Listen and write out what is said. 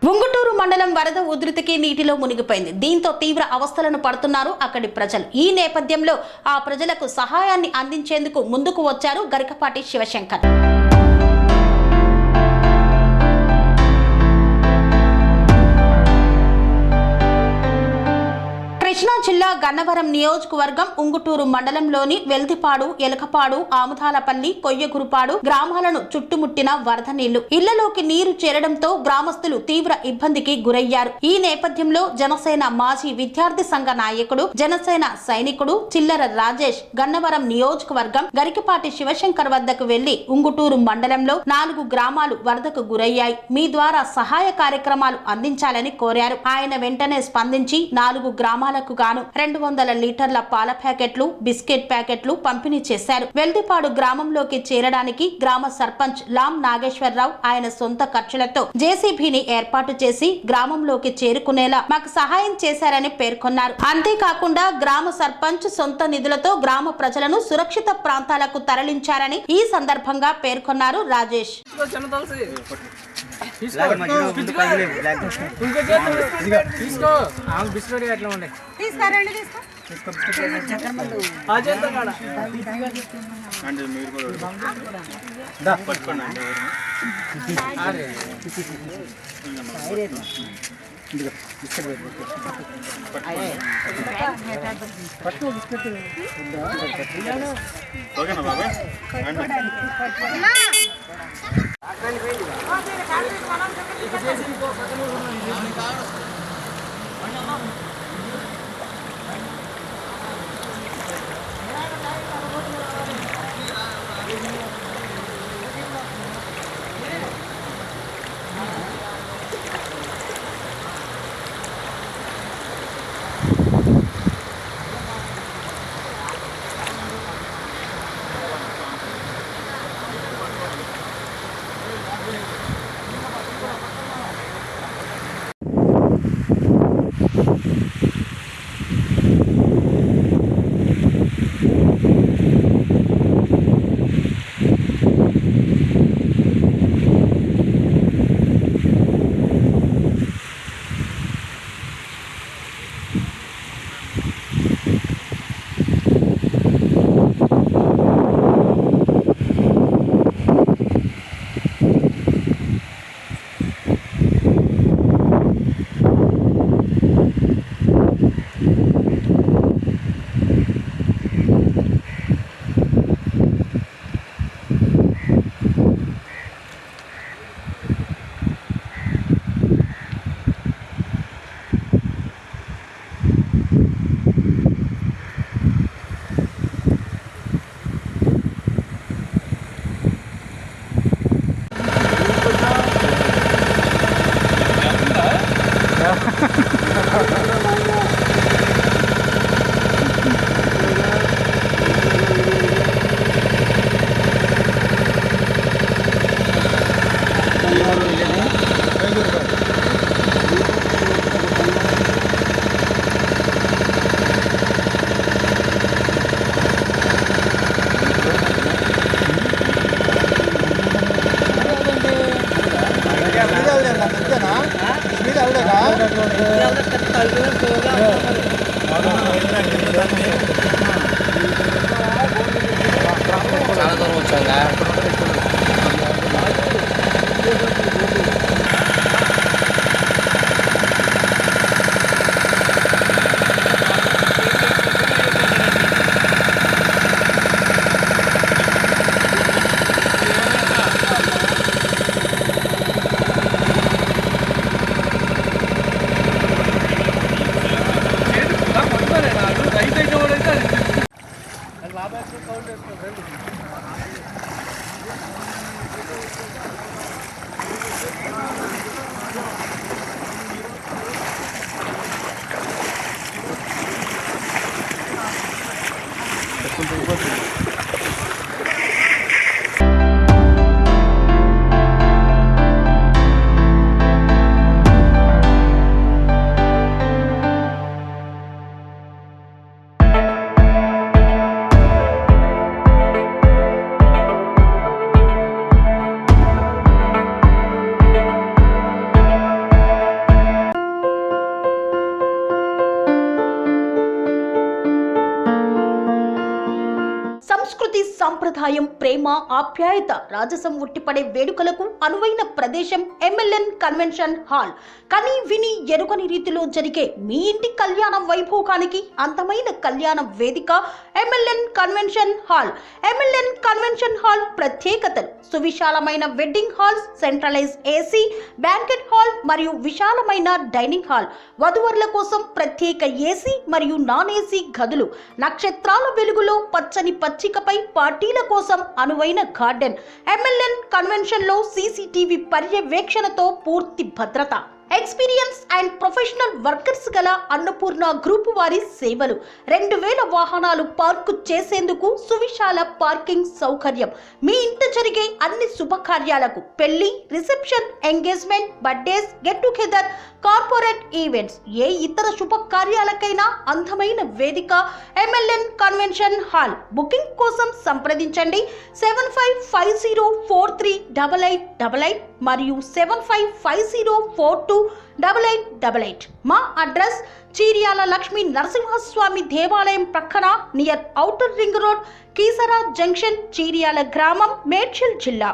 ఉంగుటూరు మండలం వరద ఉధృతికి నీటిలో మునిగిపోయింది. దీంతో తీవ్ర అవస్థలను పడుతున్నారు అక్కడి ప్రజలు. ఈ నేపథ్యంలో ఆ ప్రజలకు సహాయాన్ని అందించేందుకు ముందుకు వచ్చారు గరికపాటి శివశంకర్. కృష్ణా జిల్లా గన్నవరం నియోజకవర్గం ఉంగుటూరు మండలంలోని వెల్దిపాడు, ఎలకపాడు, ఆముదాలపల్లి, కొయ్యగురుపాడు గ్రామాలను చుట్టుముట్టిన వరద నీళ్లు ఇళ్లలోకి నీరు చేరడంతో గ్రామస్తులు తీవ్ర ఇబ్బందికి గురయ్యారు. ఈ నేపథ్యంలో జనసేన మాజీ విద్యార్థి సంఘ నాయకుడు, జనసేన సైనికుడు చిల్లర రాజేష్ గన్నవరం నియోజకవర్గం గరికపాటి శివశంకర్ వద్దకు వెళ్లి ఉంగుటూరు మండలంలో 4 గ్రామాలు వరదకు గురయ్యాయి, మీ ద్వారా సహాయ కార్యక్రమాలు అందించాలని కోరారు. ఆయన వెంటనే స్పందించి 4 గ్రామాలకు గాను 200 లీటర్ల పాల ప్యాకెట్లు, బిస్కెట్ ప్యాకెట్లు పంపిణీ చేశారు. వెల్దిపాడు గ్రామంలోకి చేరడానికి గ్రామ సర్పంచ్ లాం నాగేశ్వరరావు ఆయన సొంత ఖర్చులతో జేసీబీని ఏర్పాటు చేసి గ్రామంలోకి చేరుకునేలా మాకు సహాయం చేశారని పేర్కొన్నారు. అంతేకాకుండా గ్రామ సర్పంచ్ సొంత నిధులతో గ్రామ ప్రజలను సురక్షిత ప్రాంతాలకు తరలించారని ఈ సందర్భంగా పేర్కొన్నారు రాజేష్. ఓకేనా బాబా? సాంప్రదాయం, ప్రేమ, ఆప్యాయత, రాజసం ఉట్టిపడే వేడుకలకు అనువైన ప్రదేశం MLN కన్వెన్షన్ హాల్. కని విని ఎరుగని రీతిలో జరిగే మీ ఇంటి కళ్యాణ వైభోగానికి అందమైన కళ్యాణ వేదిక MLN convention hall. MLN convention hall ప్రత్యేకతలు: సువిశాలమైన wedding halls, centralize AC, banquet hall మరియు విశాలమైన డైనింగ్ హాల్, వధువరుల కోసం ప్రత్యేక AC మరియు నాన్ AC గదులు, నక్షత్రాల వెలుగులో పచ్చని పచ్చికపై పార్టీల కోసం అనువైన గార్డెన్. MLN కన్వెన్షన్ లో CCTV పర్యవేక్షణతో పూర్తి భద్రత. ఎక్స్పీరియన్స్ అండ్ ప్రొఫెషనల్ వర్కర్స్ గల అన్నపూర్ణ గ్రూప్ వారి సేవలు. 2000 వాహనాలు పార్కు చేసేందుకు సువిశాల పార్కింగ్ సౌకర్యం. మీ ఇంట జరిగే అన్ని శుభకార్యాలకు, పెళ్లి, reception, engagement, birthdays, get together, corporate events, ఏ ఇతర శుభకార్యాలకైనా అందమైన వేదిక MLN కన్వెన్షన్ హాల్. బుకింగ్ కోసం సంప్రదించండి 7550438888 మరియు 7550428888. మా అడ్రస్ చీర్యాల లక్ష్మీ నరసింహస్వామి దేవాలయం ప్రక్కన, near outer ring road, Keesara junction, Cheeryal గ్రామం, మేడ్చల్ జిల్లా.